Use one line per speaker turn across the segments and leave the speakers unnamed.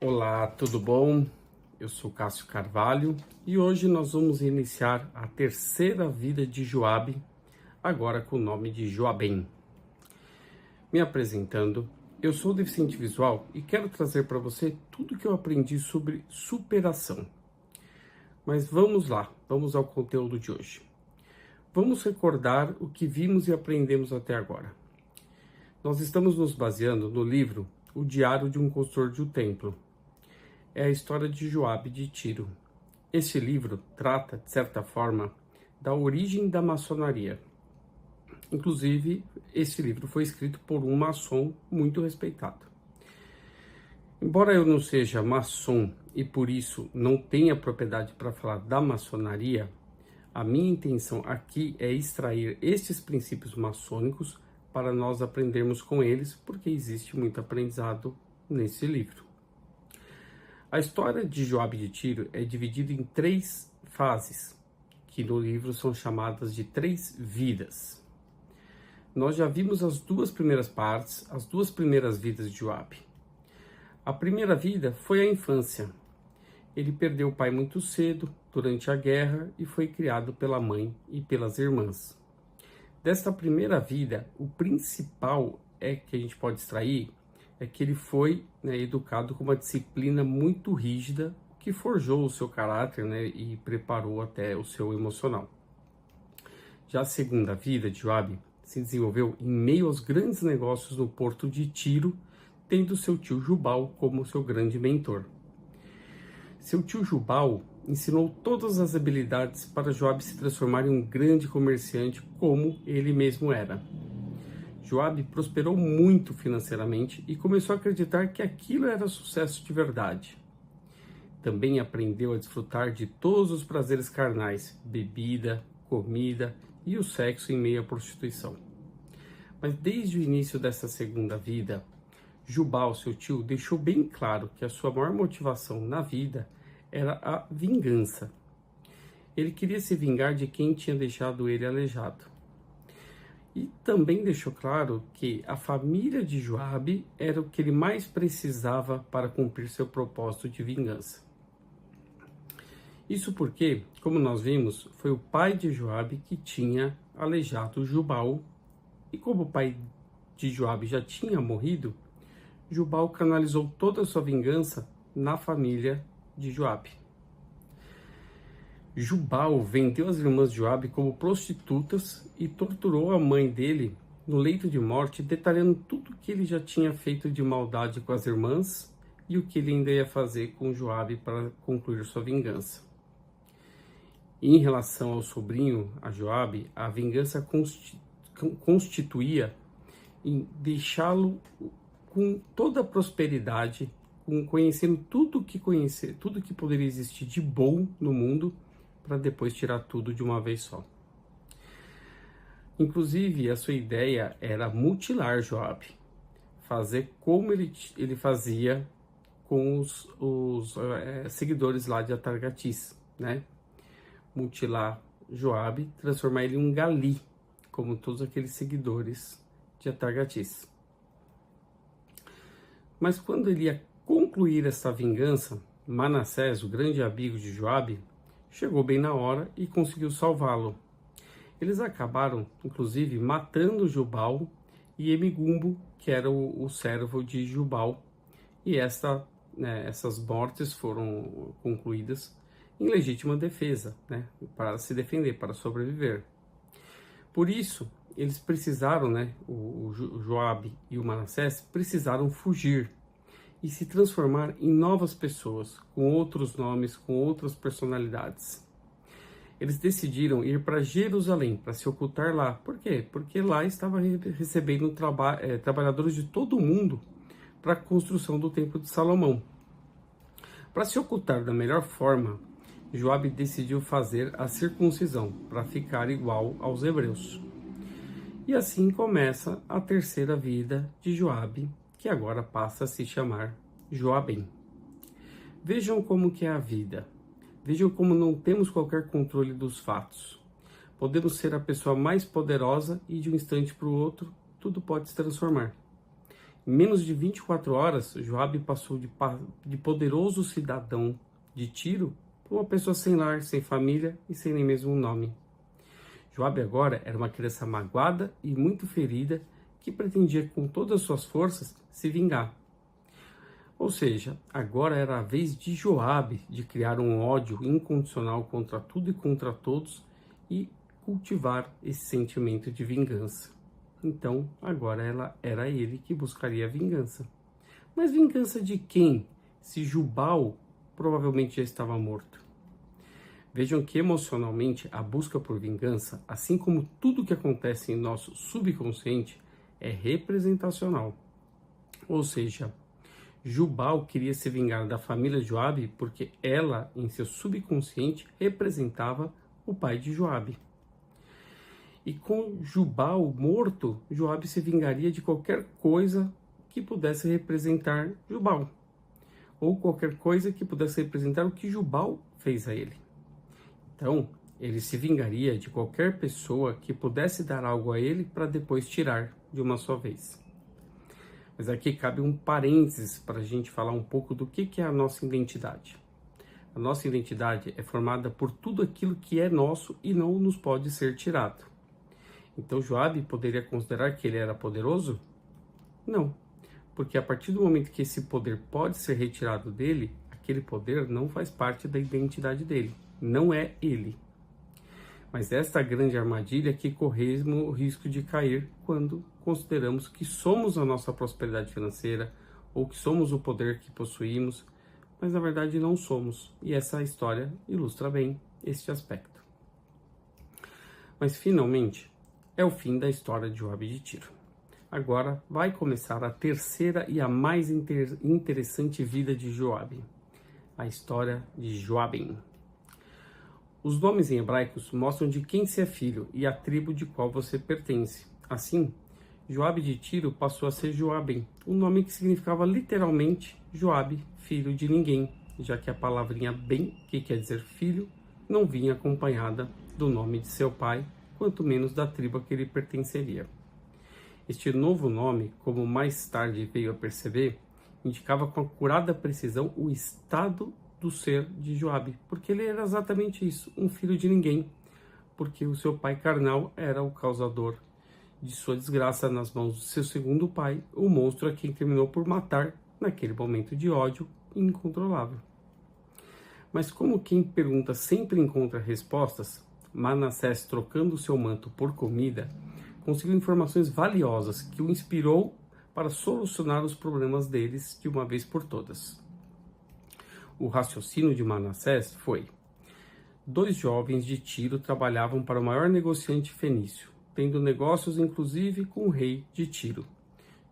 Olá, tudo bom? Eu sou Cássio Carvalho e hoje nós vamos iniciar a terceira vida de Joabe, agora com o nome de Joabem. Me apresentando, eu sou deficiente visual e quero trazer para você tudo que eu aprendi sobre superação. Mas vamos lá, vamos ao conteúdo de hoje. Vamos recordar o que vimos e aprendemos até agora. Nós estamos nos baseando no livro O Diário de um Construtor de um Templo. É a história de Joabe de Tiro. Este livro trata, de certa forma, da origem da maçonaria. Inclusive, este livro foi escrito por um maçom muito respeitado. Embora eu não seja maçom e por isso não tenha propriedade para falar da maçonaria, a minha intenção aqui é extrair estes princípios maçônicos para nós aprendermos com eles, porque existe muito aprendizado nesse livro. A história de Joabe de Tiro é dividida em 3 fases, que no livro são chamadas de 3 vidas. Nós já vimos as 2 primeiras partes, as 2 primeiras vidas de Joabe. A primeira vida foi a infância. Ele perdeu o pai muito cedo, durante a guerra, e foi criado pela mãe e pelas irmãs. Desta primeira vida, o principal que a gente pode extrair é que ele foi educado com uma disciplina muito rígida que forjou o seu caráter e preparou até o seu emocional. Já a segunda vida de Joabe se desenvolveu em meio aos grandes negócios no porto de Tiro, tendo seu tio Jubal como seu grande mentor. Seu tio Jubal ensinou todas as habilidades para Joabe se transformar em um grande comerciante como ele mesmo era. Joabe prosperou muito financeiramente e começou a acreditar que aquilo era sucesso de verdade. Também aprendeu a desfrutar de todos os prazeres carnais, bebida, comida e o sexo em meio à prostituição. Mas desde o início dessa segunda vida, Jubal, seu tio, deixou bem claro que a sua maior motivação na vida era a vingança. Ele queria se vingar de quem tinha deixado ele aleijado. E também deixou claro que a família de Joabe era o que ele mais precisava para cumprir seu propósito de vingança. Isso porque, como nós vimos, foi o pai de Joabe que tinha aleijado Jubal, e como o pai de Joabe já tinha morrido, Jubal canalizou toda a sua vingança na família de Joabe. Jubal vendeu as irmãs de Joabe como prostitutas e torturou a mãe dele no leito de morte, detalhando tudo que ele já tinha feito de maldade com as irmãs e o que ele ainda ia fazer com Joabe para concluir sua vingança. E em relação ao sobrinho, a Joabe, a vingança constituía em deixá-lo com toda a prosperidade, conhecendo tudo que poderia existir de bom no mundo, para depois tirar tudo de uma vez só. Inclusive, a sua ideia era mutilar Joabe, fazer como ele fazia com os seguidores lá de Atargatis, mutilar Joabe, transformar ele em um gali, como todos aqueles seguidores de Atargatis. Mas quando ele ia concluir essa vingança, Manassés, o grande amigo de Joabe, chegou bem na hora e conseguiu salvá-lo. Eles acabaram, inclusive, matando Jubal e Emigumbo, que era o servo de Jubal, e essas mortes foram concluídas em legítima defesa, para se defender, para sobreviver. Por isso, eles precisaram, o Joabe e o Manassés precisaram fugir e se transformar em novas pessoas, com outros nomes, com outras personalidades. Eles decidiram ir para Jerusalém, para se ocultar lá. Por quê? Porque lá estava recebendo trabalhadores de todo o mundo para a construção do Templo de Salomão. Para se ocultar da melhor forma, Joabe decidiu fazer a circuncisão, para ficar igual aos hebreus. E assim começa a terceira vida de Joabe, que agora passa a se chamar Joabem. Vejam como que é a vida. Vejam como não temos qualquer controle dos fatos. Podemos ser a pessoa mais poderosa e de um instante para o outro, tudo pode se transformar. Em menos de 24 horas, Joabe passou de poderoso cidadão de Tiro para uma pessoa sem lar, sem família e sem nem mesmo um nome. Joabe agora era uma criança magoada e muito ferida que pretendia com todas as suas forças se vingar. Ou seja, agora era a vez de Joabe de criar um ódio incondicional contra tudo e contra todos e cultivar esse sentimento de vingança. Então, agora era ele que buscaria a vingança. Mas vingança de quem? Se Jubal provavelmente já estava morto. Vejam que emocionalmente a busca por vingança, assim como tudo que acontece em nosso subconsciente, é representacional. Ou seja, Jubal queria se vingar da família de Joabe porque ela, em seu subconsciente, representava o pai de Joabe. E com Jubal morto, Joabe se vingaria de qualquer coisa que pudesse representar Jubal, ou qualquer coisa que pudesse representar o que Jubal fez a ele. Então, ele se vingaria de qualquer pessoa que pudesse dar algo a ele para depois tirar de uma só vez. Mas aqui cabe um parênteses para a gente falar um pouco do que é a nossa identidade. A nossa identidade é formada por tudo aquilo que é nosso e não nos pode ser tirado. Então Joabe poderia considerar que ele era poderoso? Não, porque a partir do momento que esse poder pode ser retirado dele, aquele poder não faz parte da identidade dele, não é ele. Mas esta grande armadilha que corremos o risco de cair quando consideramos que somos a nossa prosperidade financeira ou que somos o poder que possuímos, mas na verdade não somos. E essa história ilustra bem este aspecto. Mas finalmente é o fim da história de Joabe de Tiro. Agora vai começar a terceira e a mais interessante vida de Joabe, a história de Joabim. Os nomes em hebraicos mostram de quem se é filho e a tribo de qual você pertence. Assim, Joabe de Tiro passou a ser Joabim, um nome que significava literalmente Joabe, filho de ninguém, já que a palavrinha bem, que quer dizer filho, não vinha acompanhada do nome de seu pai, quanto menos da tribo a que ele pertenceria. Este novo nome, como mais tarde veio a perceber, indicava com acurada precisão o estado do ser de Joabe, porque ele era exatamente isso, um filho de ninguém, porque o seu pai carnal era o causador de sua desgraça nas mãos do seu segundo pai, o monstro a quem terminou por matar naquele momento de ódio incontrolável. Mas como quem pergunta sempre encontra respostas, Manassés, trocando seu manto por comida, conseguiu informações valiosas que o inspirou para solucionar os problemas deles de uma vez por todas. O raciocínio de Manassés foi: 2 jovens de Tiro trabalhavam para o maior negociante fenício, tendo negócios inclusive com o rei de Tiro.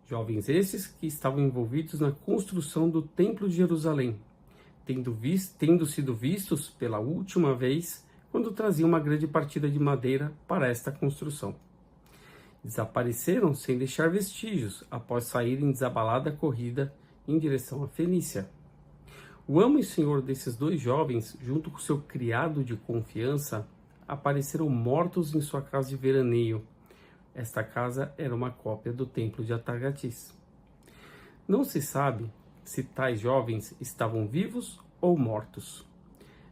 Jovens esses que estavam envolvidos na construção do Templo de Jerusalém, tendo sido vistos pela última vez quando traziam uma grande partida de madeira para esta construção. Desapareceram sem deixar vestígios após saírem desabalada corrida em direção à Fenícia. O amo e senhor desses 2 jovens, junto com seu criado de confiança, apareceram mortos em sua casa de veraneio. Esta casa era uma cópia do templo de Atargatis. Não se sabe se tais jovens estavam vivos ou mortos.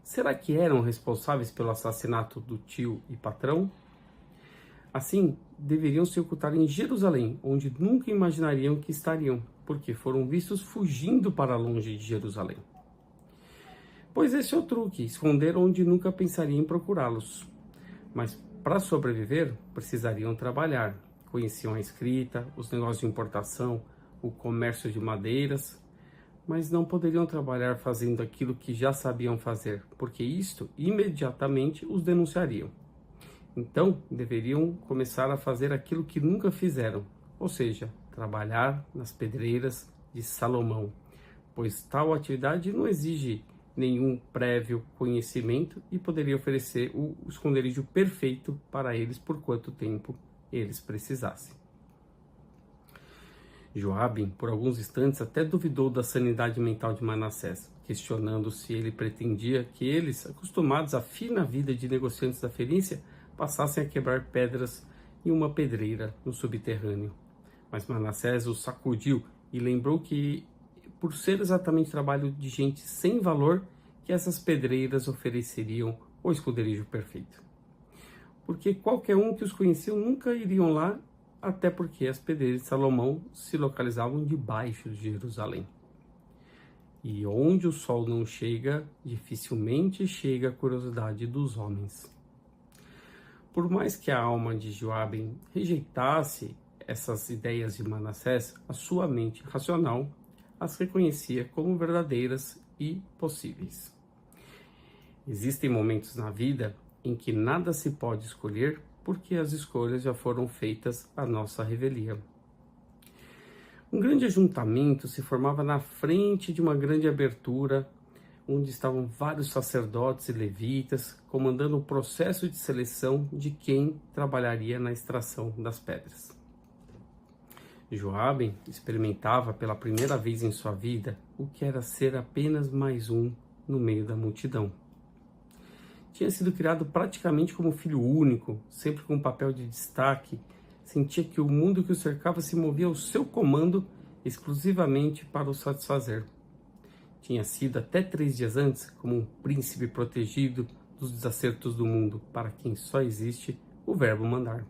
Será que eram responsáveis pelo assassinato do tio e patrão? Assim, deveriam se ocultar em Jerusalém, onde nunca imaginariam que estariam, porque foram vistos fugindo para longe de Jerusalém. Pois esse é o truque, esconder onde nunca pensariam em procurá-los. Mas para sobreviver, precisariam trabalhar. Conheciam a escrita, os negócios de importação, o comércio de madeiras, mas não poderiam trabalhar fazendo aquilo que já sabiam fazer, porque isto imediatamente os denunciariam. Então, deveriam começar a fazer aquilo que nunca fizeram, ou seja, trabalhar nas pedreiras de Salomão, pois tal atividade não exige nenhum prévio conhecimento e poderia oferecer o esconderijo perfeito para eles por quanto tempo eles precisassem. Joabe, por alguns instantes, até duvidou da sanidade mental de Manassés, questionando se ele pretendia que eles, acostumados à fina vida de negociantes da Fenícia, passassem a quebrar pedras em uma pedreira no subterrâneo. Mas Manassés o sacudiu e lembrou que, por ser exatamente trabalho de gente sem valor, que essas pedreiras ofereceriam o esconderijo perfeito. Porque qualquer um que os conheciam nunca iriam lá, até porque as pedreiras de Salomão se localizavam debaixo de Jerusalém. E onde o sol não chega, dificilmente chega a curiosidade dos homens. Por mais que a alma de Joabe rejeitasse essas ideias de Manassés, a sua mente racional as reconhecia como verdadeiras e possíveis. Existem momentos na vida em que nada se pode escolher porque as escolhas já foram feitas à nossa revelia. Um grande ajuntamento se formava na frente de uma grande abertura, onde estavam vários sacerdotes e levitas, comandando o processo de seleção de quem trabalharia na extração das pedras. Joabe experimentava pela primeira vez em sua vida o que era ser apenas mais um no meio da multidão. Tinha sido criado praticamente como filho único, sempre com um papel de destaque. Sentia que o mundo que o cercava se movia ao seu comando exclusivamente para o satisfazer. Tinha sido até 3 dias antes como um príncipe protegido dos desacertos do mundo, para quem só existe o verbo mandar.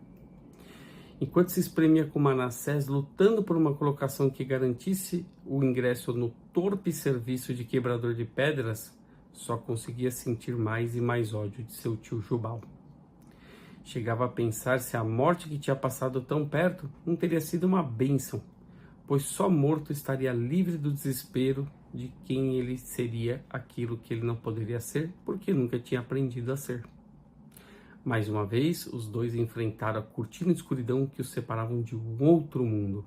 Enquanto se espremia com Manassés, lutando por uma colocação que garantisse o ingresso no torpe serviço de quebrador de pedras, só conseguia sentir mais e mais ódio de seu tio Jubal. Chegava a pensar se a morte que tinha passado tão perto não teria sido uma bênção, pois só morto estaria livre do desespero de quem ele seria aquilo que ele não poderia ser, porque nunca tinha aprendido a ser. Mais uma vez, os dois enfrentaram a cortina de escuridão que os separavam de um outro mundo.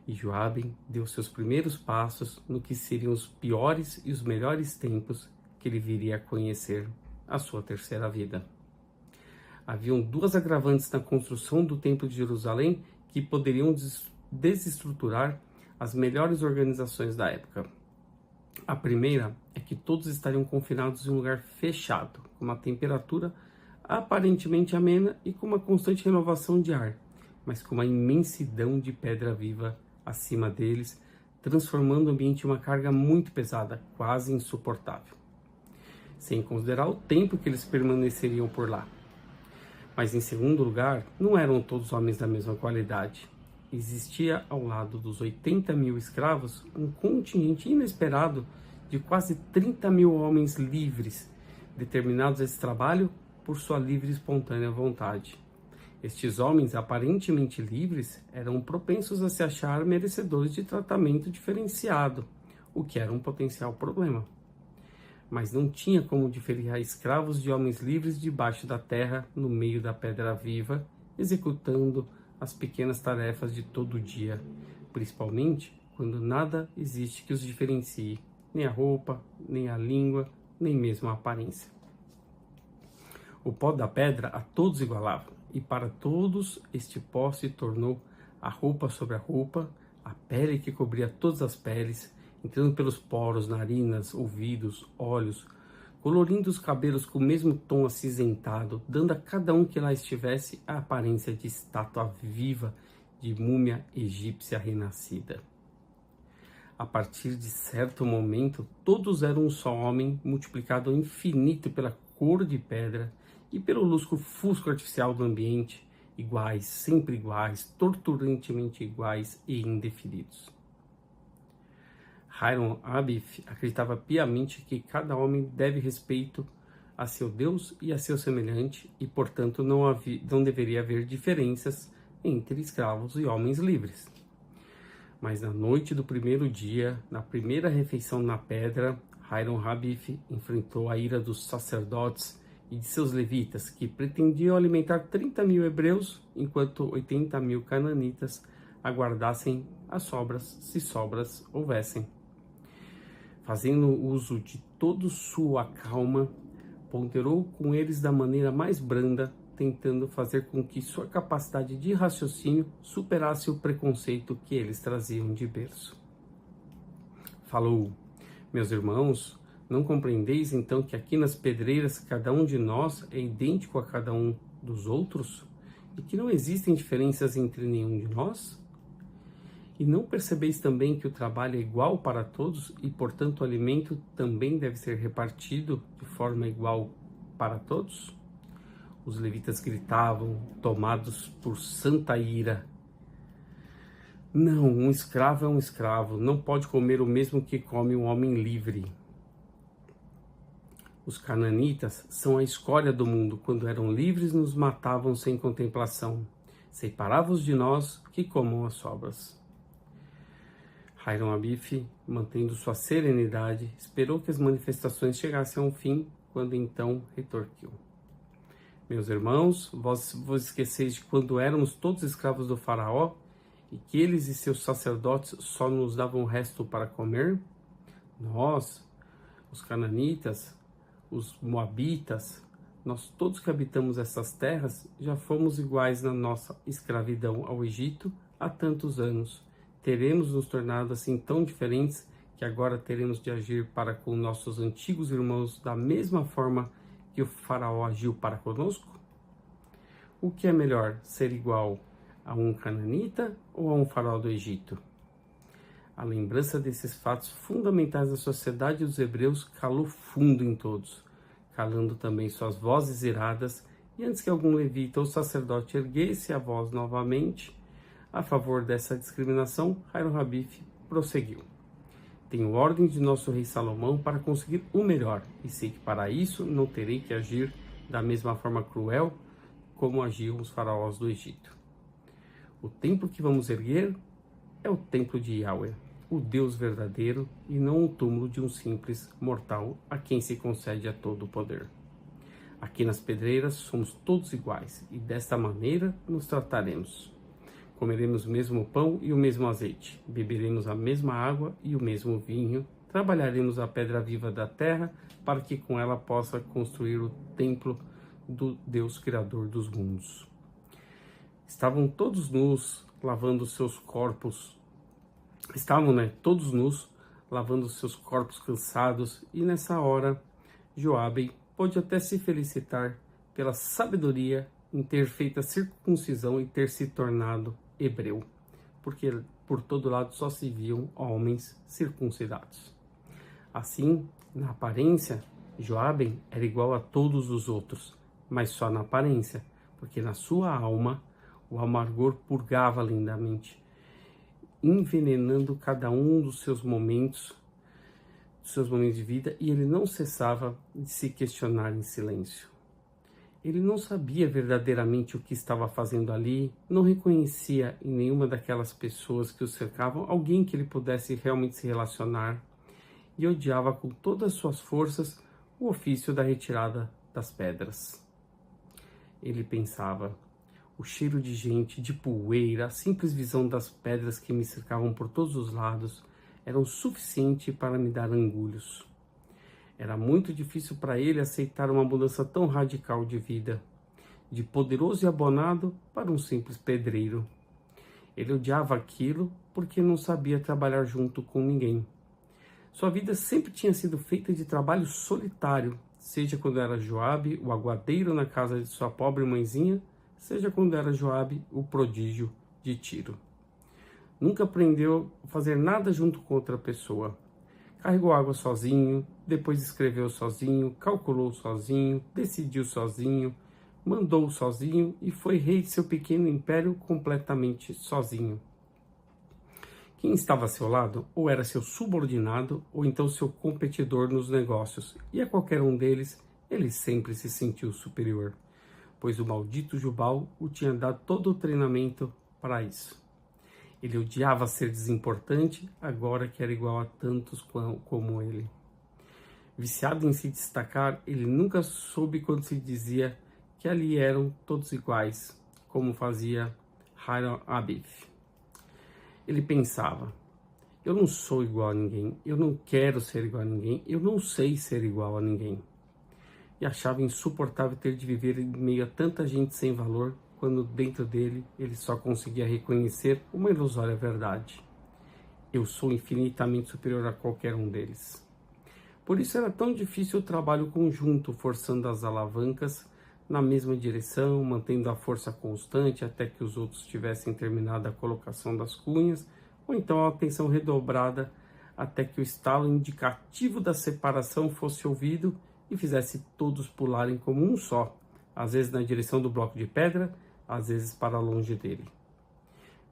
E Joabe deu seus primeiros passos no que seriam os piores e os melhores tempos que ele viria a conhecer a sua terceira vida. Haviam 2 agravantes na construção do Templo de Jerusalém que poderiam desestruturar as melhores organizações da época. A primeira é que todos estariam confinados em um lugar fechado, com uma temperatura aparentemente amena e com uma constante renovação de ar, mas com uma imensidão de pedra viva acima deles, transformando o ambiente em uma carga muito pesada, quase insuportável. Sem considerar o tempo que eles permaneceriam por lá. Mas em segundo lugar, não eram todos homens da mesma qualidade. Existia ao lado dos 80 mil escravos um contingente inesperado de quase 30 mil homens livres, determinados a esse trabalho por sua livre e espontânea vontade. Estes homens aparentemente livres eram propensos a se achar merecedores de tratamento diferenciado, o que era um potencial problema. Mas não tinha como diferenciar escravos de homens livres debaixo da terra, no meio da pedra viva, executando as pequenas tarefas de todo dia, principalmente quando nada existe que os diferencie, nem a roupa, nem a língua, nem mesmo a aparência. O pó da pedra a todos igualava, e para todos este pó se tornou a roupa sobre a roupa, a pele que cobria todas as peles, entrando pelos poros, narinas, ouvidos, olhos, colorindo os cabelos com o mesmo tom acinzentado, dando a cada um que lá estivesse a aparência de estátua viva de múmia egípcia renascida. A partir de certo momento, todos eram um só homem, multiplicado ao infinito pela cor de pedra e pelo lusco-fusco artificial do ambiente, iguais, sempre iguais, torturantemente iguais e indefinidos. Hiram Abif acreditava piamente que cada homem deve respeito a seu Deus e a seu semelhante e, portanto, não deveria haver diferenças entre escravos e homens livres. Mas na noite do primeiro dia, na primeira refeição na pedra, Hiram Abif enfrentou a ira dos sacerdotes e de seus levitas, que pretendiam alimentar 30 mil hebreus, enquanto 80 mil cananitas aguardassem as sobras, se sobras houvessem. Fazendo uso de toda sua calma, ponderou com eles da maneira mais branda, tentando fazer com que sua capacidade de raciocínio superasse o preconceito que eles traziam de berço. Falou: meus irmãos, não compreendeis então que aqui nas pedreiras cada um de nós é idêntico a cada um dos outros? E que não existem diferenças entre nenhum de nós? E não percebeis também que o trabalho é igual para todos e, portanto, o alimento também deve ser repartido de forma igual para todos? Os levitas gritavam, tomados por santa ira. Não, um escravo é um escravo, não pode comer o mesmo que come um homem livre. Os cananitas são a escória do mundo. Quando eram livres, nos matavam sem contemplação. Separavam-os de nós, que comam as sobras. Hiram Abif, mantendo sua serenidade, esperou que as manifestações chegassem a um fim, quando então retorquiu. Meus irmãos, vós vos esqueceis de quando éramos todos escravos do faraó, e que eles e seus sacerdotes só nos davam o resto para comer? Nós, os cananitas, os moabitas, nós todos que habitamos essas terras, já fomos iguais na nossa escravidão ao Egito há tantos anos. Teremos nos tornado assim tão diferentes que agora teremos de agir para com nossos antigos irmãos da mesma forma que o faraó agiu para conosco? O que é melhor, ser igual a um cananita ou a um faraó do Egito? A lembrança desses fatos fundamentais da sociedade dos hebreus calou fundo em todos, calando também suas vozes iradas, e antes que algum levita ou sacerdote erguesse a voz novamente a favor dessa discriminação, Hiram Abif prosseguiu. Tenho ordem de nosso rei Salomão para conseguir o melhor, e sei que para isso não terei que agir da mesma forma cruel como agiam os faraós do Egito. O templo que vamos erguer é o templo de Yahweh, o Deus verdadeiro, e não o túmulo de um simples mortal a quem se concede a todo o poder. Aqui nas pedreiras somos todos iguais, e desta maneira nos trataremos. Comeremos o mesmo pão e o mesmo azeite, beberemos a mesma água e o mesmo vinho, trabalharemos a pedra viva da terra para que com ela possa construir o templo do Deus Criador dos mundos. Estavam todos nus, lavando seus corpos, todos nus, lavando seus corpos cansados, e nessa hora Joabe pôde até se felicitar pela sabedoria em ter feito a circuncisão e ter se tornado hebreu, porque por todo lado só se viam homens circuncidados. Assim, na aparência, Joabe era igual a todos os outros, mas só na aparência, porque na sua alma o amargor purgava lindamente, envenenando cada um dos seus momentos de vida, e ele não cessava de se questionar em silêncio. Ele não sabia verdadeiramente o que estava fazendo ali, não reconhecia em nenhuma daquelas pessoas que o cercavam alguém que ele pudesse realmente se relacionar, e odiava com todas as suas forças o ofício da retirada das pedras. Ele pensava: o cheiro de gente, de poeira, a simples visão das pedras que me cercavam por todos os lados eram suficiente para me dar angulhos. Era muito difícil para ele aceitar uma mudança tão radical de vida, de poderoso e abonado para um simples pedreiro. Ele odiava aquilo porque não sabia trabalhar junto com ninguém. Sua vida sempre tinha sido feita de trabalho solitário, seja quando era Joabe, o aguadeiro na casa de sua pobre mãezinha, seja quando era Joabe, o prodígio de Tiro. Nunca aprendeu a fazer nada junto com outra pessoa. Carregou água sozinho, depois escreveu sozinho, calculou sozinho, decidiu sozinho, mandou sozinho e foi rei de seu pequeno império completamente sozinho. Quem estava a seu lado ou era seu subordinado ou então seu competidor nos negócios, e a qualquer um deles ele sempre se sentiu superior, pois o maldito Jubal o tinha dado todo o treinamento para isso. Ele odiava ser desimportante, agora que era igual a tantos como ele. Viciado em se destacar, ele nunca soube quando se dizia que ali eram todos iguais, como fazia Hiram Abif. Ele pensava: eu não sou igual a ninguém, eu não quero ser igual a ninguém, eu não sei ser igual a ninguém. E achava insuportável ter de viver em meio a tanta gente sem valor, quando dentro dele ele só conseguia reconhecer uma ilusória verdade: eu sou infinitamente superior a qualquer um deles. Por isso era tão difícil o trabalho conjunto, forçando as alavancas na mesma direção, mantendo a força constante até que os outros tivessem terminado a colocação das cunhas, ou então a atenção redobrada até que o estalo indicativo da separação fosse ouvido e fizesse todos pularem como um só, às vezes na direção do bloco de pedra, às vezes para longe dele.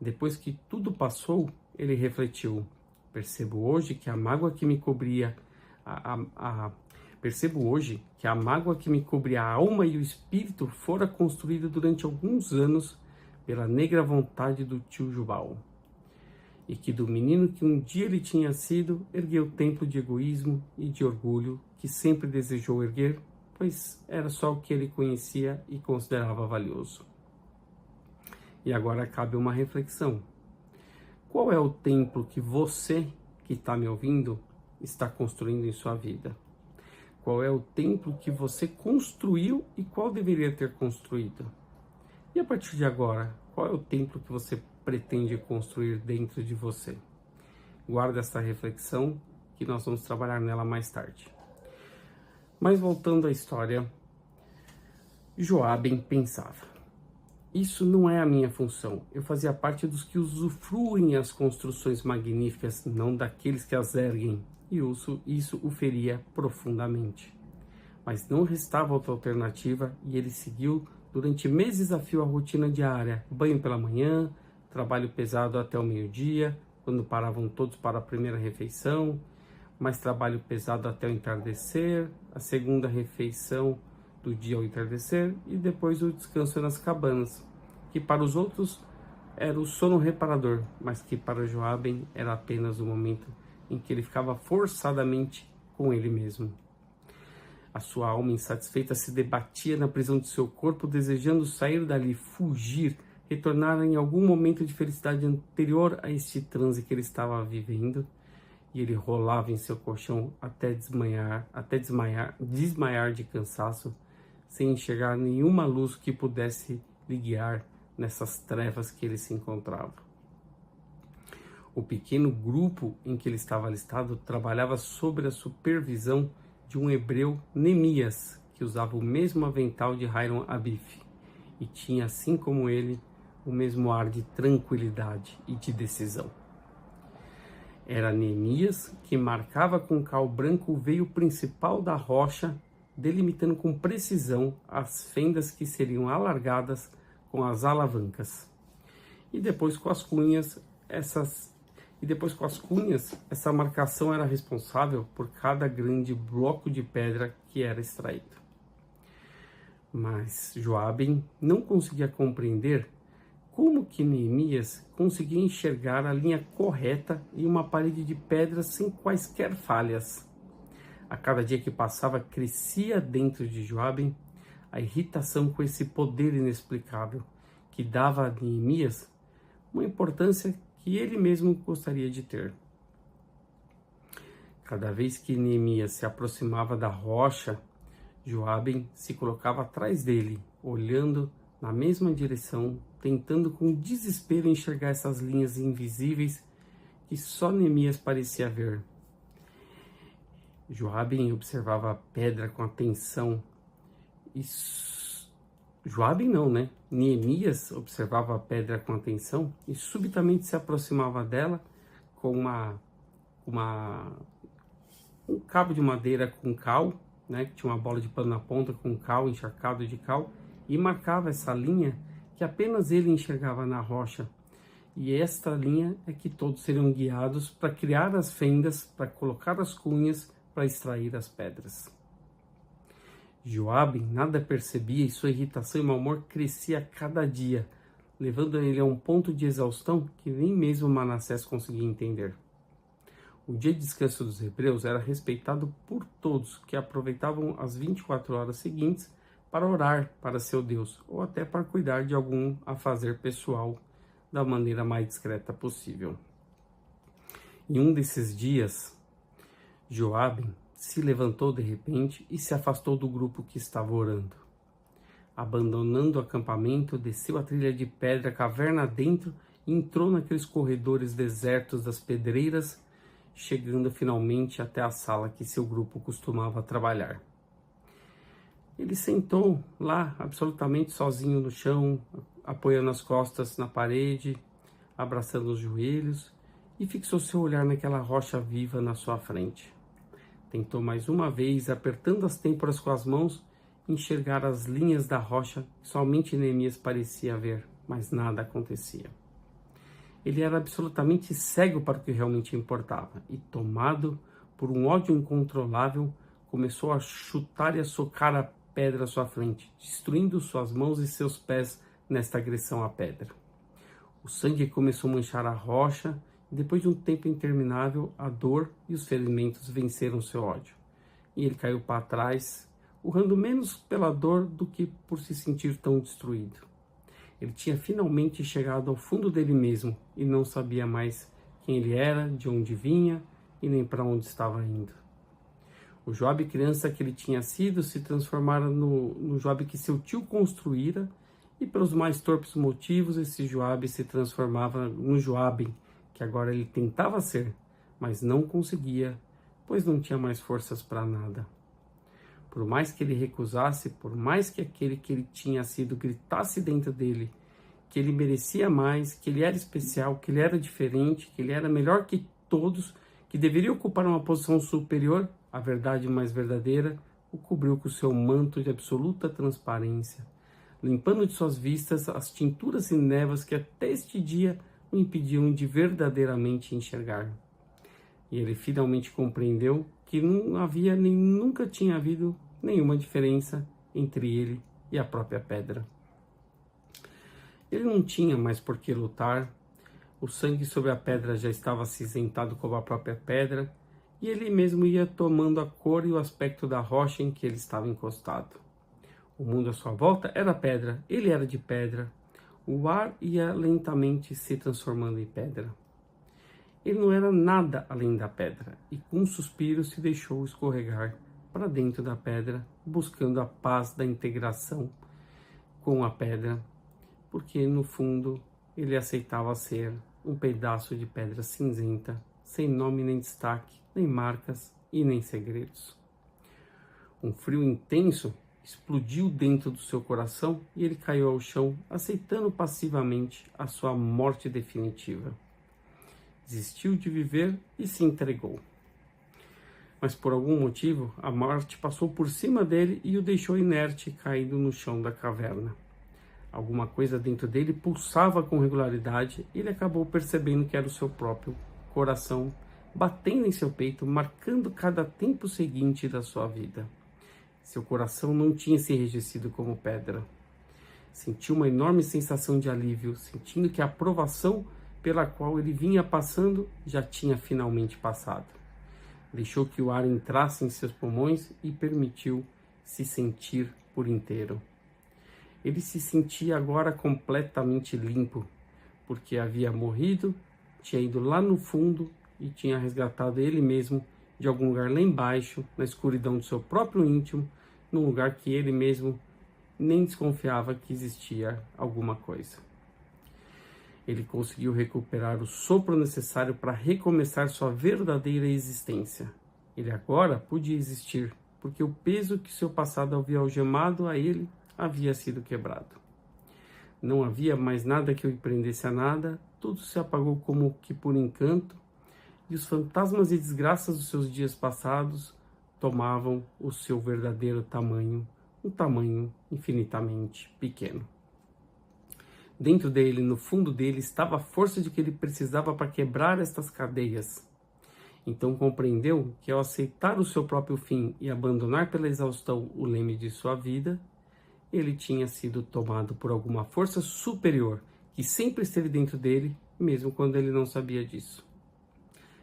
Depois que tudo passou, ele refletiu: percebo hoje que a mágoa que me cobria a alma e o espírito fora construída durante alguns anos pela negra vontade do tio Jubal, e que do menino que um dia ele tinha sido, ergueu o templo de egoísmo e de orgulho que sempre desejou erguer, pois era só o que ele conhecia e considerava valioso. E agora cabe uma reflexão. Qual é o templo que você, que está me ouvindo, está construindo em sua vida? Qual é o templo que você construiu e qual deveria ter construído? E a partir de agora, qual é o templo que você pretende construir dentro de você? Guarda essa reflexão que nós vamos trabalhar nela mais tarde. Mas voltando à história, Joaben pensava: isso não é a minha função. Eu fazia parte dos que usufruem as construções magníficas, não daqueles que as erguem. E isso o feria profundamente. Mas não restava outra alternativa e ele seguiu durante meses a fio a rotina diária: banho pela manhã, trabalho pesado até o meio-dia, quando paravam todos para a primeira refeição, mais trabalho pesado até o entardecer, a segunda refeição do dia ao entardecer e depois o descanso nas cabanas, que para os outros era o sono reparador, mas que para Joaben era apenas o momento em que ele ficava forçadamente com ele mesmo. A sua alma insatisfeita se debatia na prisão de seu corpo, desejando sair dali, fugir, retornar em algum momento de felicidade anterior a este transe que ele estava vivendo, e ele rolava em seu colchão até desmaiar de cansaço, sem enxergar nenhuma luz que pudesse lhe guiar nessas trevas que ele se encontrava. O pequeno grupo em que ele estava alistado trabalhava sob a supervisão de um hebreu, Neemias, que usava o mesmo avental de Hiram Abif e tinha, assim como ele, o mesmo ar de tranquilidade e de decisão. Era Neemias que marcava com cal branco o veio principal da rocha, delimitando com precisão as fendas que seriam alargadas com as alavancas. E depois com as cunhas, essa marcação era responsável por cada grande bloco de pedra que era extraído. Mas Joaben não conseguia compreender como que Neemias conseguia enxergar a linha correta em uma parede de pedra sem quaisquer falhas. A cada dia que passava, crescia dentro de Joaben a irritação com esse poder inexplicável que dava a Neemias uma importância que ele mesmo gostaria de ter. Cada vez que Neemias se aproximava da rocha, Joaben se colocava atrás dele, olhando na mesma direção, tentando com desespero enxergar essas linhas invisíveis que só Neemias parecia ver. Joaben observava a pedra com atenção e Neemias observava a pedra com atenção e subitamente se aproximava dela com um cabo de madeira com cal, que tinha uma bola de pano na ponta com cal, encharcado de cal, e marcava essa linha que apenas ele enxergava na rocha. E esta linha é que todos seriam guiados para criar as fendas, para colocar as cunhas, para extrair as pedras. Joaben nada percebia e sua irritação e mau humor crescia a cada dia, levando ele a um ponto de exaustão que nem mesmo Manassés conseguia entender. O dia de descanso dos hebreus era respeitado por todos que aproveitavam as 24 horas seguintes para orar para seu Deus ou até para cuidar de algum afazer pessoal da maneira mais discreta possível. Em um desses dias, Joaben se levantou de repente e se afastou do grupo que estava orando. Abandonando o acampamento, desceu a trilha de pedra caverna dentro e entrou naqueles corredores desertos das pedreiras, chegando finalmente até a sala que seu grupo costumava trabalhar. Ele sentou lá, absolutamente sozinho no chão, apoiando as costas na parede, abraçando os joelhos e fixou seu olhar naquela rocha viva na sua frente. Tentou mais uma vez, apertando as têmporas com as mãos, enxergar as linhas da rocha que somente Neemias parecia ver, mas nada acontecia. Ele era absolutamente cego para o que realmente importava e, tomado por um ódio incontrolável, começou a chutar e a socar a pedra à sua frente, destruindo suas mãos e seus pés nesta agressão à pedra. O sangue começou a manchar a rocha e, depois de um tempo interminável, a dor e os ferimentos venceram seu ódio. E ele caiu para trás, urrando menos pela dor do que por se sentir tão destruído. Ele tinha finalmente chegado ao fundo dele mesmo e não sabia mais quem ele era, de onde vinha e nem para onde estava indo. O Joabe criança que ele tinha sido se transformara no Joabe que seu tio construíra, e pelos mais torpes motivos esse Joabe se transformava no Joabe que agora ele tentava ser, mas não conseguia, pois não tinha mais forças para nada. Por mais que ele recusasse, por mais que aquele que ele tinha sido gritasse dentro dele que ele merecia mais, que ele era especial, que ele era diferente, que ele era melhor que todos, que deveria ocupar uma posição superior, a verdade mais verdadeira o cobriu com seu manto de absoluta transparência, limpando de suas vistas as tinturas e névoas que até este dia o impediam de verdadeiramente enxergar. E ele finalmente compreendeu que não havia nem nunca tinha havido nenhuma diferença entre ele e a própria pedra. Ele não tinha mais por que lutar, o sangue sobre a pedra já estava acinzentado como a própria pedra, e ele mesmo ia tomando a cor e o aspecto da rocha em que ele estava encostado. O mundo à sua volta era pedra, ele era de pedra, o ar ia lentamente se transformando em pedra. Ele não era nada além da pedra, e com um suspiro se deixou escorregar para dentro da pedra, buscando a paz da integração com a pedra, porque no fundo ele aceitava ser um pedaço de pedra cinzenta, sem nome nem destaque, nem marcas e nem segredos. Um frio intenso explodiu dentro do seu coração e ele caiu ao chão, aceitando passivamente a sua morte definitiva. Desistiu de viver e se entregou. Mas por algum motivo, a morte passou por cima dele e o deixou inerte, caído no chão da caverna. Alguma coisa dentro dele pulsava com regularidade e ele acabou percebendo que era o seu próprio coração, batendo em seu peito, marcando cada tempo seguinte da sua vida. Seu coração não tinha se enrijecido como pedra. Sentiu uma enorme sensação de alívio, sentindo que a provação pela qual ele vinha passando já tinha finalmente passado. Deixou que o ar entrasse em seus pulmões e permitiu se sentir por inteiro. Ele se sentia agora completamente limpo, porque havia morrido, tinha ido lá no fundo e tinha resgatado ele mesmo de algum lugar lá embaixo, na escuridão do seu próprio íntimo, num lugar que ele mesmo nem desconfiava que existia alguma coisa. Ele conseguiu recuperar o sopro necessário para recomeçar sua verdadeira existência. Ele agora podia existir, porque o peso que seu passado havia algemado a ele havia sido quebrado. Não havia mais nada que o prendesse a nada, tudo se apagou como que por encanto, e os fantasmas e desgraças dos seus dias passados tomavam o seu verdadeiro tamanho, um tamanho infinitamente pequeno. Dentro dele, no fundo dele, estava a força de que ele precisava para quebrar estas cadeias. Então compreendeu que ao aceitar o seu próprio fim e abandonar pela exaustão o leme de sua vida, ele tinha sido tomado por alguma força superior que sempre esteve dentro dele, mesmo quando ele não sabia disso.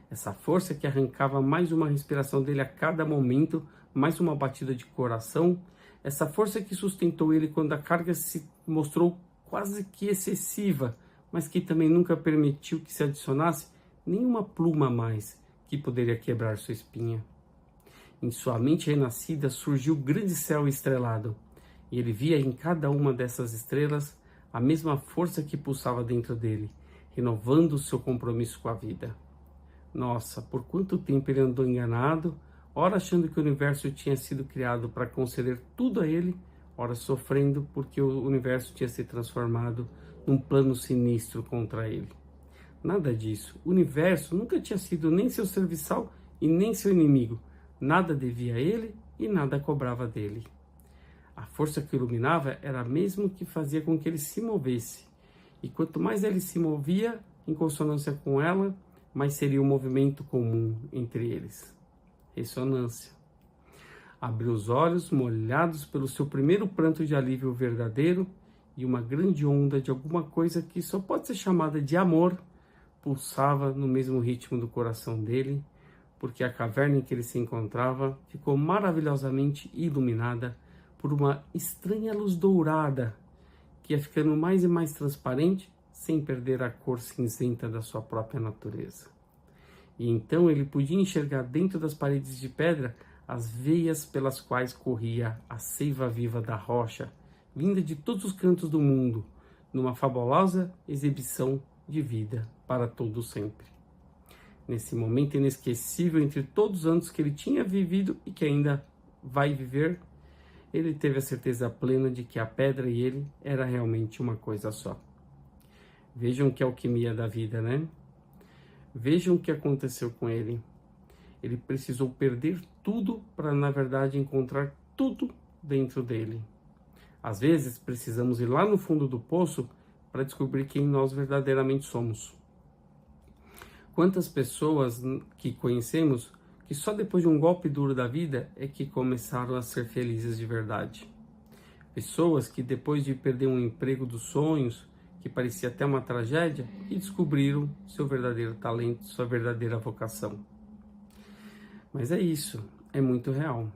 Essa força que arrancava mais uma respiração dele a cada momento, mais uma batida de coração, essa força que sustentou ele quando a carga se mostrou quase que excessiva, mas que também nunca permitiu que se adicionasse nenhuma pluma a mais que poderia quebrar sua espinha. Em sua mente renascida surgiu o grande céu estrelado, e ele via em cada uma dessas estrelas a mesma força que pulsava dentro dele, renovando o seu compromisso com a vida. Nossa, por quanto tempo ele andou enganado, ora achando que o universo tinha sido criado para conceder tudo a ele, ora sofrendo porque o universo tinha se transformado num plano sinistro contra ele. Nada disso. O universo nunca tinha sido nem seu serviçal e nem seu inimigo. Nada devia a ele e nada cobrava dele. A força que o iluminava era a mesma que fazia com que ele se movesse. E quanto mais ele se movia em consonância com ela, mais seria o movimento comum entre eles. Ressonância. Abriu os olhos, molhados pelo seu primeiro pranto de alívio verdadeiro, e uma grande onda de alguma coisa que só pode ser chamada de amor pulsava no mesmo ritmo do coração dele, porque a caverna em que ele se encontrava ficou maravilhosamente iluminada por uma estranha luz dourada, que ia ficando mais e mais transparente, sem perder a cor cinzenta da sua própria natureza. E então ele podia enxergar dentro das paredes de pedra as veias pelas quais corria a seiva viva da rocha, vinda de todos os cantos do mundo, numa fabulosa exibição de vida para todo sempre. Nesse momento inesquecível entre todos os anos que ele tinha vivido e que ainda vai viver, ele teve a certeza plena de que a pedra e ele era realmente uma coisa só. Vejam que alquimia da vida, né? Vejam o que aconteceu com ele. Ele precisou perder tudo para, na verdade, encontrar tudo dentro dele. Às vezes, precisamos ir lá no fundo do poço para descobrir quem nós verdadeiramente somos. Quantas pessoas que conhecemos que só depois de um golpe duro da vida é que começaram a ser felizes de verdade. Pessoas que depois de perder um emprego dos sonhos, que parecia até uma tragédia, e descobriram seu verdadeiro talento, sua verdadeira vocação. Mas é isso, é muito real.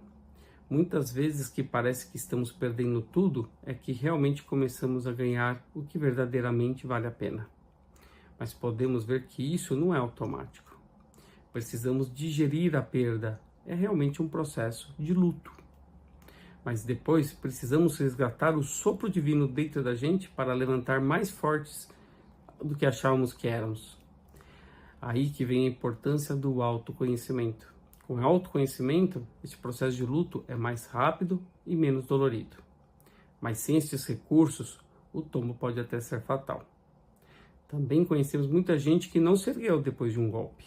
Muitas vezes que parece que estamos perdendo tudo, é que realmente começamos a ganhar o que verdadeiramente vale a pena. Mas podemos ver que isso não é automático. Precisamos digerir a perda, é realmente um processo de luto. Mas depois precisamos resgatar o sopro divino dentro da gente para levantar mais fortes do que achávamos que éramos. Aí que vem a importância do autoconhecimento. Com autoconhecimento, este processo de luto é mais rápido e menos dolorido. Mas sem estes recursos, o tombo pode até ser fatal. Também conhecemos muita gente que não se ergueu depois de um golpe.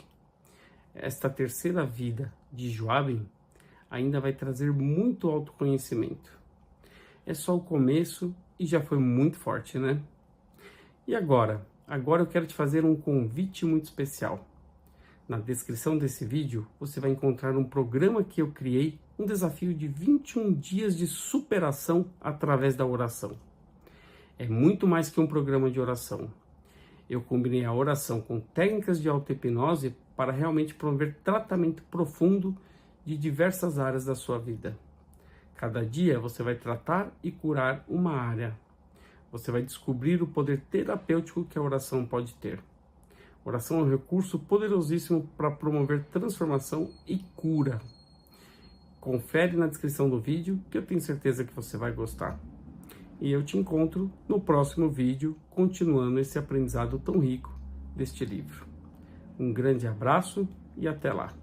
Esta terceira vida de Joaben ainda vai trazer muito autoconhecimento. É só o começo e já foi muito forte, né? E agora? Agora eu quero te fazer um convite muito especial. Na descrição desse vídeo, você vai encontrar um programa que eu criei, um desafio de 21 dias de superação através da oração. É muito mais que um programa de oração. Eu combinei a oração com técnicas de auto-hipnose para realmente promover tratamento profundo de diversas áreas da sua vida. Cada dia você vai tratar e curar uma área. Você vai descobrir o poder terapêutico que a oração pode ter. Oração é um recurso poderosíssimo para promover transformação e cura. Confere na descrição do vídeo que eu tenho certeza que você vai gostar. E eu te encontro no próximo vídeo, continuando esse aprendizado tão rico deste livro. Um grande abraço e até lá!